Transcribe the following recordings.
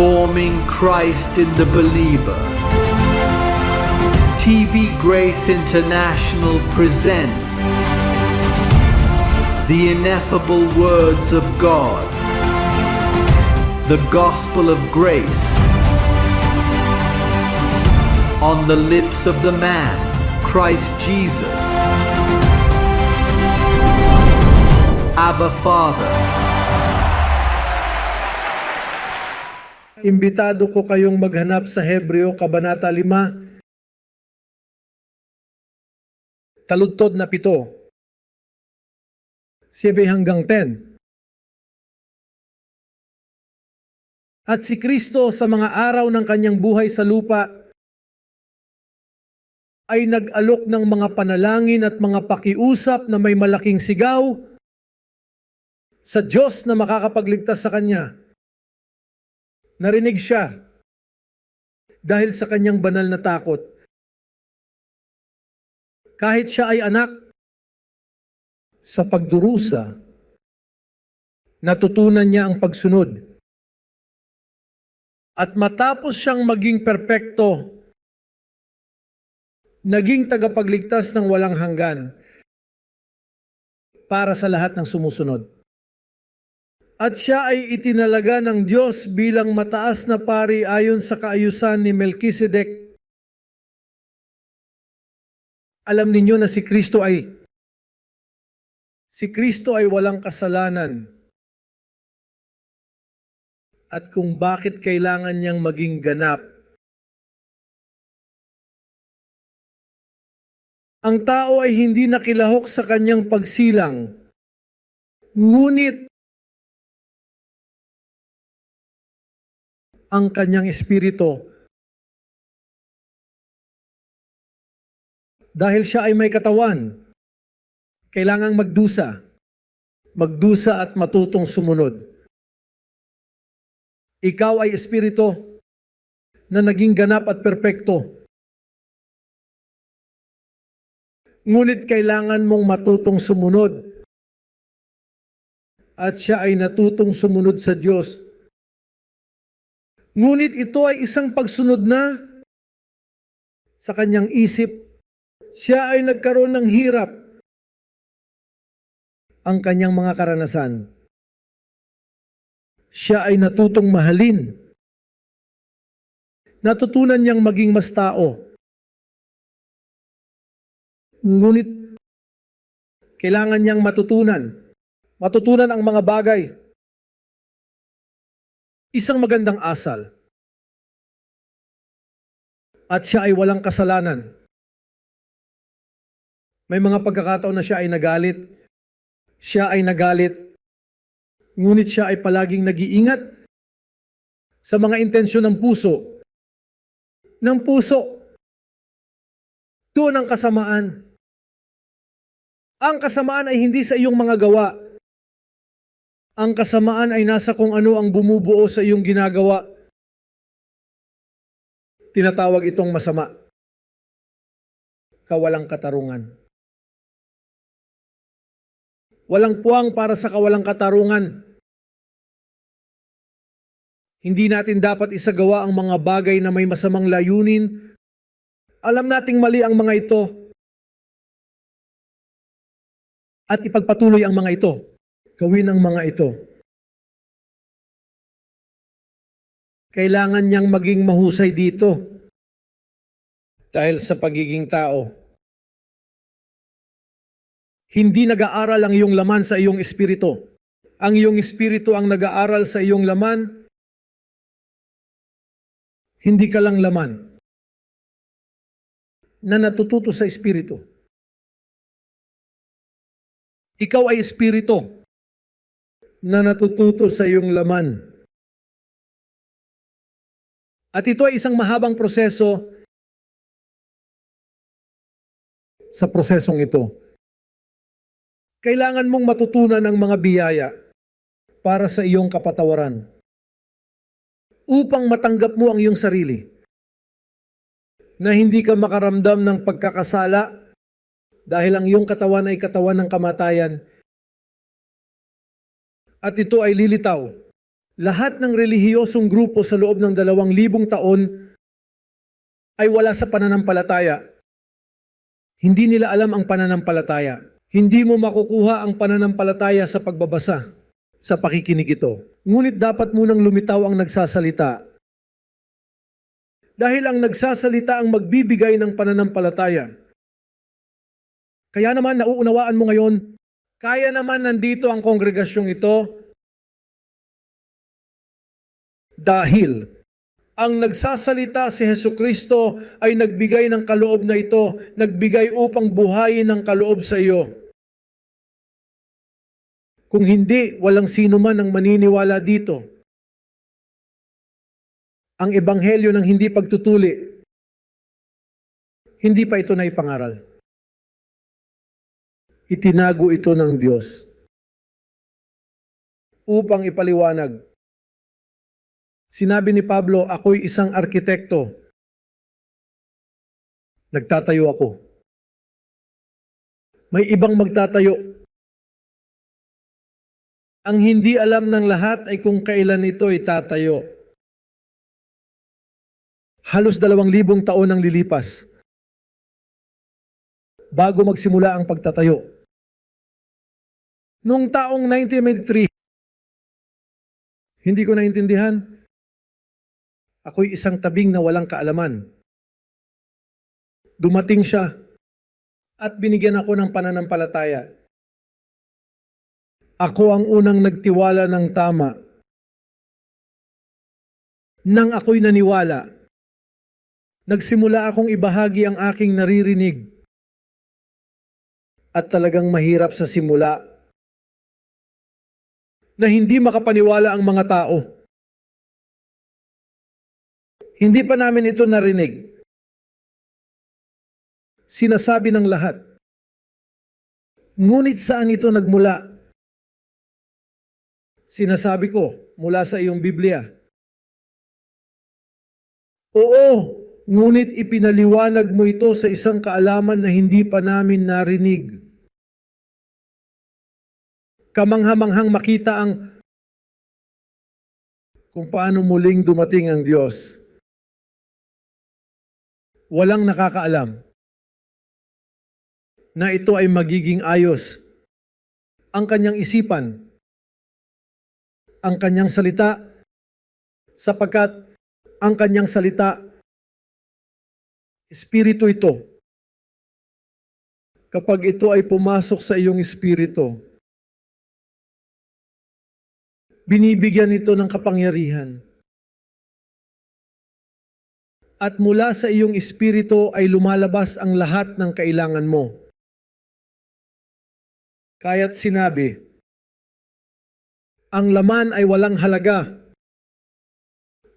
forming Christ in the believer. TV Grace International presents the ineffable words of God, the gospel of grace, on the lips of the man, Christ Jesus. Abba Father. Imbitado ko kayong maghanap sa Hebreo Kabanata 5, taludtod na 7, 7 hanggang 10. At si Kristo sa mga araw ng kanyang buhay sa lupa ay nag-alok ng mga panalangin at mga pakiusap na may malaking sigaw sa Diyos na makakapagligtas sa kanya. Narinig siya dahil sa kanyang banal na takot. Kahit siya ay anak, sa pagdurusa, natutunan niya ang pagsunod. At matapos siyang maging perpekto, naging tagapagligtas ng walang hanggan para sa lahat ng sumusunod. At siya ay itinalaga ng Diyos bilang mataas na pari ayon sa kaayusan ni Melchizedek. Alam ninyo na si Kristo ay walang kasalanan. At kung bakit kailangan niyang maging ganap. Ang tao ay hindi nakilahok sa kanyang pagsilang. Ngunit ang kanyang espiritu, dahil siya ay may katawan, kailangang magdusa at matutong sumunod. Ikaw ay espiritu na naging ganap at perpekto. Ngunit kailangan mong matutong sumunod. At siya ay natutong sumunod sa Diyos. Ngunit ito ay isang pagsunod na sa kanyang isip. Siya ay nagkaroon ng hirap. Ang kanyang mga karanasan. Siya ay natutong mahalin. Natutunan niyang maging mas tao. Ngunit kailangan niyang matutunan ang mga bagay. Isang magandang asal. At siya ay walang kasalanan. May mga pagkakataon na siya ay nagalit. Ngunit siya ay palaging nag-iingat sa mga intensyon ng puso. Doon ang kasamaan. Ang kasamaan ay hindi sa iyong mga gawa. Ang kasamaan ay nasa kung ano ang bumubuo sa iyong ginagawa. Tinatawag itong masama. Kawalang katarungan. Walang puwang para sa kawalang katarungan. Hindi natin dapat isagawa ang mga bagay na may masamang layunin. Alam nating mali ang mga ito. At ipagpatuloy ang mga ito. Gawin ang mga ito. Kailangan niyang maging mahusay dito. Dahil sa pagiging tao. Hindi nag-aaral ang iyong laman sa iyong espiritu. Ang iyong espiritu ang nag-aaral sa iyong laman. Hindi ka lang laman na natututo sa espiritu. Ikaw ay espiritu na natututo sa iyong laman. At ito ay isang mahabang proseso. Sa prosesong ito, kailangan mong matutunan ang mga biyaya para sa iyong kapatawaran upang matanggap mo ang iyong sarili na hindi ka makaramdam ng pagkakasala dahil ang iyong katawan ay katawan ng kamatayan. At ito ay lilitaw Lahat ng relihiyosong grupo sa loob ng 2,000 taon ay wala sa pananampalataya. Hindi nila alam ang pananampalataya. Hindi mo makukuha ang pananampalataya sa pagbabasa, sa pakikinig ito. Ngunit dapat munang lumitaw ang nagsasalita. Dahil ang nagsasalita ang magbibigay ng pananampalataya. Kaya naman nauunawaan mo ngayon, kaya naman nandito ang kongregasyong ito dahil ang nagsasalita si Hesukristo ay nagbigay ng kaloob na ito, nagbigay upang buhayin ng kaloob sa iyo. Kung hindi, walang sino man ang maniniwala dito. Ang ebanghelyo ng hindi pagtutuli, hindi pa ito naipangaral. Itinago ito ng Diyos upang ipaliwanag. Sinabi ni Pablo, ako'y isang arkitekto. Nagtatayo ako. May ibang magtatayo. Ang hindi alam ng lahat ay kung kailan ito itatayo. Halos 2,000 taon ang lilipas bago magsimula ang pagtatayo. Noong taong 1983, hindi ko naintindihan. Ako'y isang tabing na walang kaalaman. Dumating siya at binigyan ako ng pananampalataya. Ako ang unang nagtiwala ng tama. Nang ako'y naniwala, nagsimula akong ibahagi ang aking naririnig. At talagang mahirap sa simula na hindi makapaniwala ang mga tao. Hindi pa namin ito narinig. Sinasabi ng lahat. Ngunit saan ito nagmula? Sinasabi ko, mula sa iyong Biblia. Oo, ngunit ipinaliwanag mo ito sa isang kaalaman na hindi pa namin narinig. Kamangha-manghang makita ang kung paano muling dumating ang Diyos. Walang nakakaalam na ito ay magiging ayos. Ang kanyang isipan, ang kanyang salita, sapagkat ang kanyang salita, espiritu ito. Kapag ito ay pumasok sa iyong espiritu, binibigyan ito ng kapangyarihan. At mula sa iyong espiritu ay lumalabas ang lahat ng kailangan mo. Kaya't sinabi, ang laman ay walang halaga.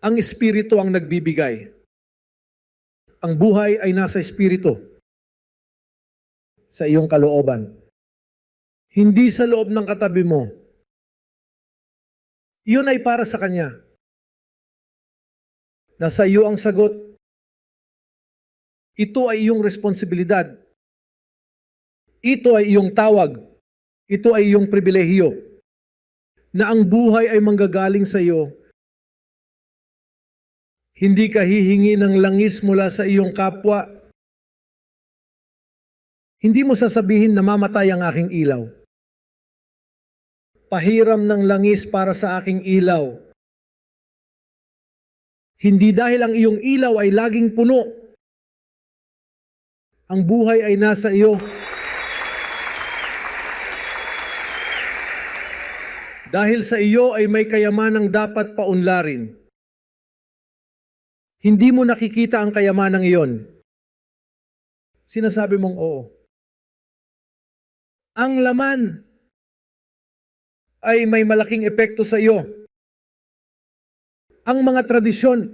Ang espiritu ang nagbibigay. Ang buhay ay nasa espiritu. Sa iyong kalooban. Hindi sa loob ng katabi mo. Iyon ay para sa kanya. Nasa iyo ang sagot. Ito ay iyong responsibilidad. Ito ay iyong tawag. Ito ay iyong pribilehiyo. Na ang buhay ay manggagaling sa iyo. Hindi ka hihingi ng langis mula sa iyong kapwa. Hindi mo sasabihin na mamatay ang aking ilaw. Pahiram ng langis para sa aking ilaw. Hindi dahil ang iyong ilaw ay laging puno. Ang buhay ay nasa iyo. Dahil sa iyo ay may kayamanang dapat paunlarin. Hindi mo nakikita ang kayamanang iyon. Sinasabi mong oo. Ang laman ay may malaking epekto sa iyo. Ang mga tradisyon,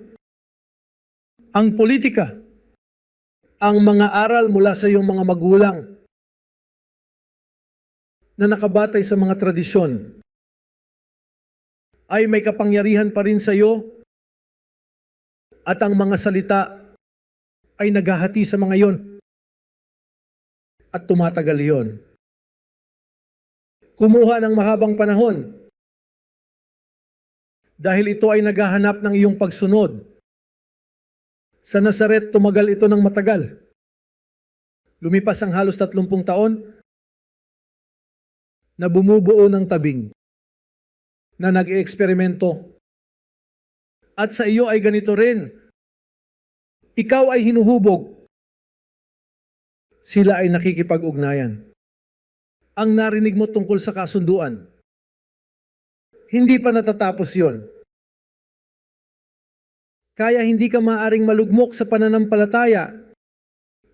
ang politika, ang mga aral mula sa iyong mga magulang na nakabatay sa mga tradisyon ay may kapangyarihan pa rin sa iyo at ang mga salita ay naghahati sa mga iyon at tumatagal iyon. Kumuha ng mahabang panahon dahil ito ay naghahanap ng iyong pagsunod. Sa Nazaret, tumagal ito ng matagal. Lumipas ang halos 30 taon na bumubuo ng tabing, na nag-eksperimento. At sa iyo ay ganito rin. Ikaw ay hinuhubog. Sila ay nakikipag-ugnayan. Ang narinig mo tungkol sa kasunduan, hindi pa natatapos yon. Kaya hindi ka maaaring malugmok sa pananampalataya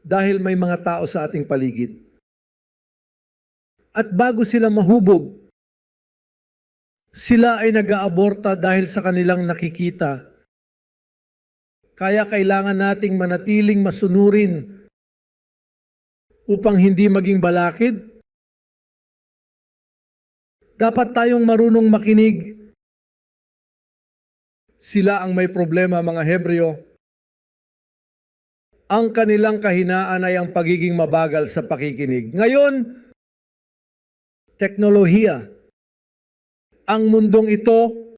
dahil may mga tao sa ating paligid. At bago sila mahubog, sila ay nag-aaborta dahil sa kanilang nakikita. Kaya kailangan nating manatiling masunurin upang hindi maging balakid. Dapat tayong marunong makinig. Sila ang may problema, mga Hebreo. Ang kanilang kahinaan ay ang pagiging mabagal sa pakikinig. Ngayon, teknolohiya. Ang mundong ito,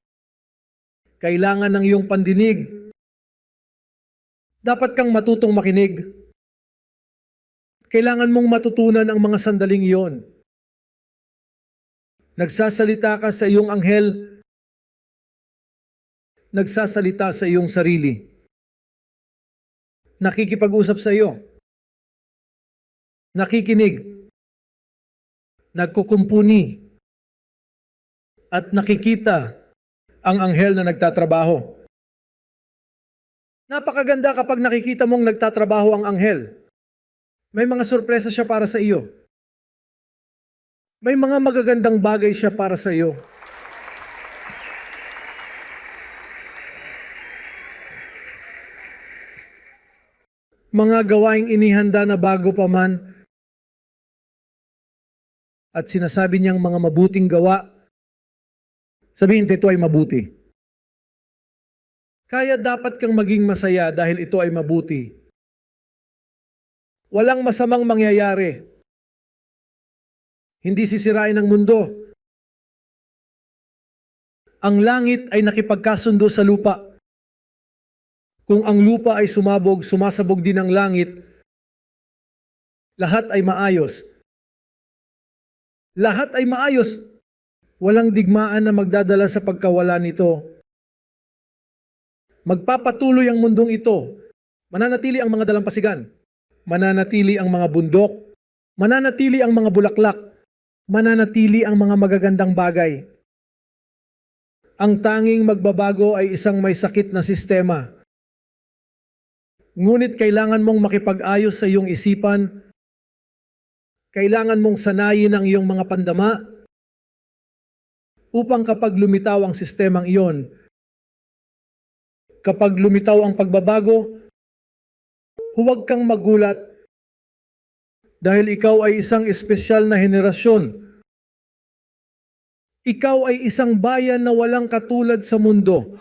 kailangan ng iyong pandinig. Dapat kang matutong makinig. Kailangan mong matutunan ang mga sandaling iyon. Nagsasalita ka sa iyong anghel, nagsasalita sa iyong sarili. Nakikipag-usap sa iyo. Nakikinig. Nagkukumpuni. At nakikita ang anghel na nagtatrabaho. Napakaganda kapag nakikita mong nagtatrabaho ang anghel. May mga sorpresa siya para sa iyo. May mga magagandang bagay siya para sa iyo. Mga gawaing inihanda na bago pa man at sinasabi niyang mga mabuting gawa, sabihin ito ay mabuti. Kaya dapat kang maging masaya dahil ito ay mabuti. Walang masamang mangyayari. Hindi sisirain ang mundo. Ang langit ay nakipagkasundo sa lupa. Kung ang lupa ay sumabog, sumasabog din ang langit, lahat ay maayos. Lahat ay maayos. Walang digmaan na magdadala sa pagkawala nito. Magpapatuloy ang mundong ito. Mananatili ang mga dalampasigan. Mananatili ang mga bundok. Mananatili ang mga bulaklak. Mananatili ang mga magagandang bagay. Ang tanging magbabago ay isang may sakit na sistema. Ngunit kailangan mong makipag-ayos sa iyong isipan. Kailangan mong sanayin ang iyong mga pandama upang kapag lumitaw ang sistemang iyon, kapag lumitaw ang pagbabago, huwag kang magulat dahil ikaw ay isang espesyal na henerasyon. Ikaw ay isang bayan na walang katulad sa mundo.